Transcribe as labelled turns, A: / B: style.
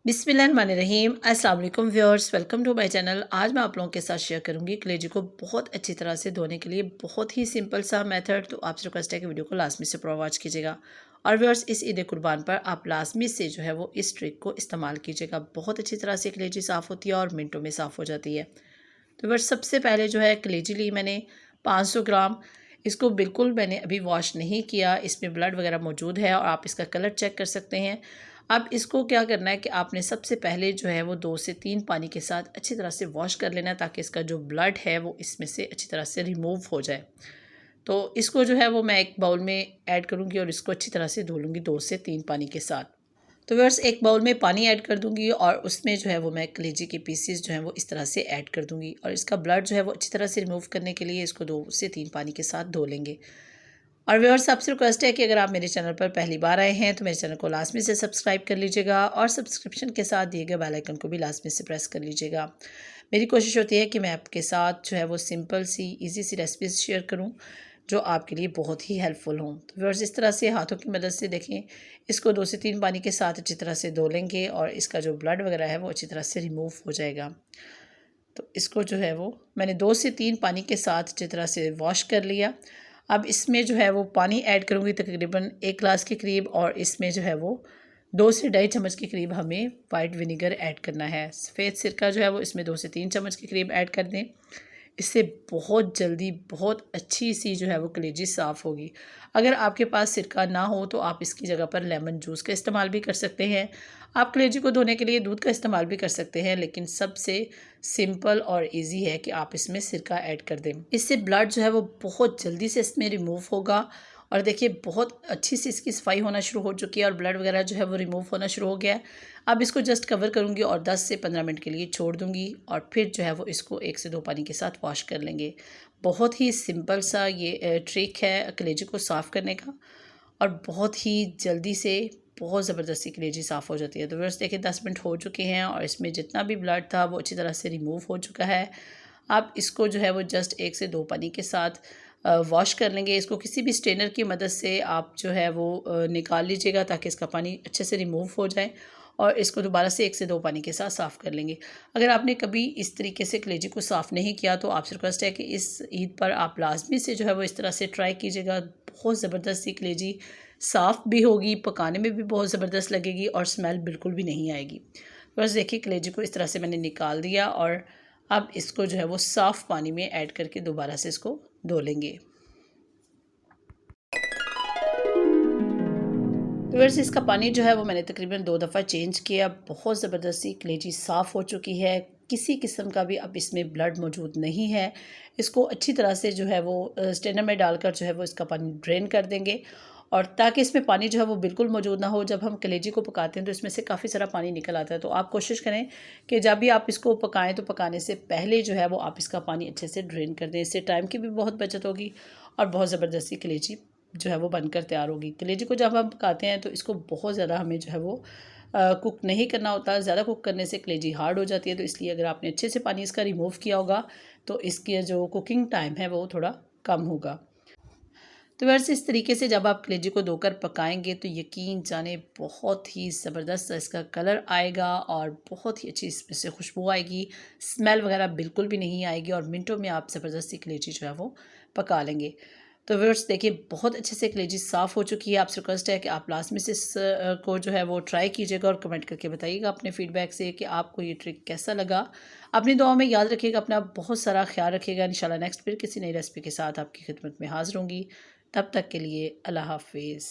A: बिस्मिल्लाहिर्रहमानिर्रहीम। अस्सलाम वालेकुम viewers, welcome to my channel. आज मैं आप लोगों के साथ शेयर करूंगी कलेजी को बहुत अच्छी तरह से धोने के लिए बहुत ही सिंपल सा मेथड। तो आपसे रिक्वेस्ट है कि वीडियो को लाजमी से पूरा वॉच कीजिएगा। और व्यूअर्स, इस ईद कुर्बान पर आप लाजमी से जो है वो इस ट्रिक को इस्तेमाल कीजिएगा। बहुत अच्छी तरह से कलेजी साफ़ होती है और मिनटों में साफ़ हो जाती है। तो व्यूअर्स, सबसे पहले जो है कलेजी ली मैंने 500 ग्राम। इसको बिल्कुल मैंने अभी वॉश नहीं किया, इसमें ब्लड वगैरह मौजूद है और आप इसका कलर चेक कर सकते हैं। अब इसको क्या करना है कि आपने सबसे पहले जो है वो 2 से 3 पानी के साथ अच्छी तरह से वॉश कर लेना है, ताकि इसका जो ब्लड है वो इसमें से अच्छी तरह से रिमूव हो जाए। तो इसको जो है वो मैं एक बाउल में ऐड करूँगी और इसको अच्छी तरह से धो लूँगी 2 से 3 पानी के साथ। तो व्यूअर्स, एक बाउल में पानी ऐड कर दूँगी और उसमें जो है वो मैं कलेजी के पीसेस जो हैं वो इस तरह से ऐड कर दूँगी और इसका ब्लड जो है वो अच्छी तरह से रिमूव करने के लिए इसको 2 से 3 पानी के साथ धो लेंगे। और व्यूअर्स, आपसे रिक्वेस्ट है कि अगर आप मेरे चैनल पर पहली बार आए हैं तो मेरे चैनल को लाजमी से सब्सक्राइब कर लीजिएगा और सब्सक्रिप्शन के साथ दिए गए बेल आइकन को भी लाजमी से प्रेस कर लीजिएगा। मेरी कोशिश होती है कि मैं आपके साथ जो है वो सिंपल सी इजी सी रेसिपीज़ शेयर करूं जो आपके लिए बहुत ही हेल्पफुल हों। तो व्यूअर्स, इस तरह से हाथों की मदद से देखें, इसको 2 से 3 पानी के साथ अच्छी तरह से धो लेंगे और इसका जो ब्लड वगैरह है वो अच्छी तरह से रिमूव हो जाएगा। तो इसको जो है वो मैंने 2 से 3 पानी के साथ अच्छी तरह से वॉश कर लिया। अब इसमें जो है वो पानी ऐड करूँगी तकरीबन 1 ग्लास के करीब और इसमें जो है वो 2 से ढाई चम्मच के करीब हमें वाइट विनेगर ऐड करना है। सफ़ेद सिरका जो है वो इसमें 2 से 3 चम्मच के करीब ऐड कर दें। इससे बहुत जल्दी बहुत अच्छी सी जो है वो कलेजी साफ़ होगी। अगर आपके पास सिरका ना हो तो आप इसकी जगह पर लेमन जूस का इस्तेमाल भी कर सकते हैं। आप कलेजी को धोने के लिए दूध का इस्तेमाल भी कर सकते हैं, लेकिन सबसे सिंपल और इजी है कि आप इसमें सिरका ऐड कर दें। इससे ब्लड जो है वो बहुत जल्दी से इसमें रिमूव होगा और देखिए बहुत अच्छी सी इसकी सफाई होना शुरू हो चुकी है और ब्लड वगैरह जो है वो रिमूव होना शुरू हो गया है। अब इसको जस्ट कवर करूँगी और 10 से 15 मिनट के लिए छोड़ दूँगी और फिर जो है वो इसको 1 से 2 पानी के साथ वॉश कर लेंगे। बहुत ही सिंपल सा ये ट्रिक है कलेजी को साफ़ करने का और बहुत ही जल्दी से बहुत ज़बरदस्ती कलेजी साफ़ हो जाती है। तो व्यूअर्स, देखिए 10 मिनट हो चुके हैं और इसमें जितना भी ब्लड था वो अच्छी तरह से रिमूव हो चुका है। आप इसको जो है वो जस्ट 1 से 2 पानी के साथ वॉश कर लेंगे। इसको किसी भी स्ट्रेनर की मदद से आप जो है वो निकाल लीजिएगा, ताकि इसका पानी अच्छे से रिमूव हो जाए और इसको दोबारा से 1 से 2 पानी के साथ साफ़ कर लेंगे। अगर आपने कभी इस तरीके से कलेजी को साफ़ नहीं किया तो आपसे रिक्वेस्ट है कि इस ईद पर आप लाज़मी से जो है वो इस तरह से ट्राई कीजिएगा। बहुत ज़बरदस्त सी कलेजी साफ़ भी होगी, पकाने में भी बहुत ज़बरदस्त लगेगी और स्मेल बिल्कुल भी नहीं आएगी। बस देखिए, कलेजी को इस तरह से मैंने निकाल दिया और अब इसको जो है वो साफ़ पानी में ऐड करके दोबारा से इसको धो लेंगे। तो वैसे इसका पानी जो है वो मैंने तकरीबन 2 दफ़ा चेंज किया। बहुत ज़बरदस्ती कलेजी साफ़ हो चुकी है, किसी किस्म का भी अब इसमें ब्लड मौजूद नहीं है। इसको अच्छी तरह से जो है वो स्ट्रेनर में डालकर जो है वो इसका पानी ड्रेन कर देंगे और ताकि इसमें पानी जो है वो बिल्कुल मौजूद ना हो। जब हम कलेजी को पकाते हैं तो इसमें से काफ़ी सारा पानी निकल आता है। तो आप कोशिश करें कि जब भी आप इसको पकाएँ तो पकाने से पहले जो है वो आप इसका पानी अच्छे से ड्रेन कर दें। इससे टाइम की भी बहुत बचत होगी और बहुत ज़बरदस्ती कलेजी जो है वो बनकर तैयार होगी। कलेजी को जब हम पकाते हैं तो इसको बहुत ज़्यादा हमें जो है वो कुक नहीं करना होता। ज़्यादा कुक करने से कलेजी हार्ड हो जाती है। तो इसलिए अगर आपने अच्छे से पानी इसका रिमूव किया होगा तो इसकी जो कुकिंग टाइम है वो थोड़ा कम होगा। तो वैसे इस तरीके से जब आप कलेजी को धोकर पकाएंगे तो यकीन जाने बहुत ही ज़बरदस्त इसका कलर आएगा और बहुत ही अच्छी इसमें से खुशबू आएगी। स्मेल वगैरह बिल्कुल भी नहीं आएगी और मिनटों में आप ज़बरदस्ती कलेजी जो है वो पका लेंगे। तो व्यूअर्स, देखिए बहुत अच्छे से कलेजी साफ़ हो चुकी है। आपसे रिक्वेस्ट है कि आप लास्ट में से को जो है वो ट्राई कीजिएगा और कमेंट करके बताइएगा अपने फीडबैक से कि आपको ये ट्रिक कैसा लगा। अपनी दुआओं में याद रखिएगा, अपना बहुत सारा ख्याल रखिएगा। इंशाल्लाह नेक्स्ट फिर किसी नई रेसिपी के साथ आपकी खिदमत में हाज़िर होंगी। तब तक के लिए अल्लाह हाफ़िज़।